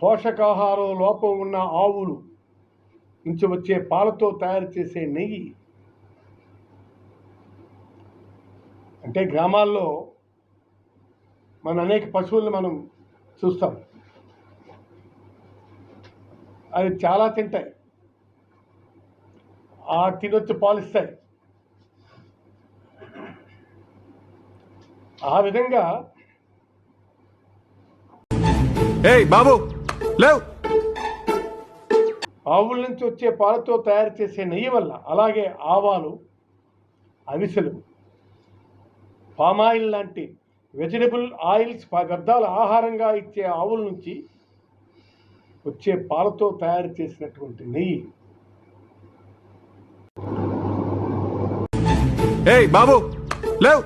పోషకాహారం లోపం ఉన్న ఆవులు నుంచి వచ్చే పాలతో తయారు చేసే నెయ్యి. అంటే గ్రామాల్లో మన అనేక పశువులను మనం చూస్తాం, అవి చాలా తింటాయి, తినొచ్చి పాలిస్తాయి. ఆ విధంగా బాబు లేవ్ ఆవుల నుంచి వచ్చే పాలతో తయారు చేసే నెయ్యి వల్ల, అలాగే ఆవాలు, అవిసెలు, పామాయిల్ లాంటి వెజిటబుల్ ఆయిల్స్ వ్యర్థాల ఆహారంగా ఇచ్చే ఆవుల నుంచి వచ్చే పాలతో తయారు చేసినటువంటి నెయ్యి. బాబు లేవ్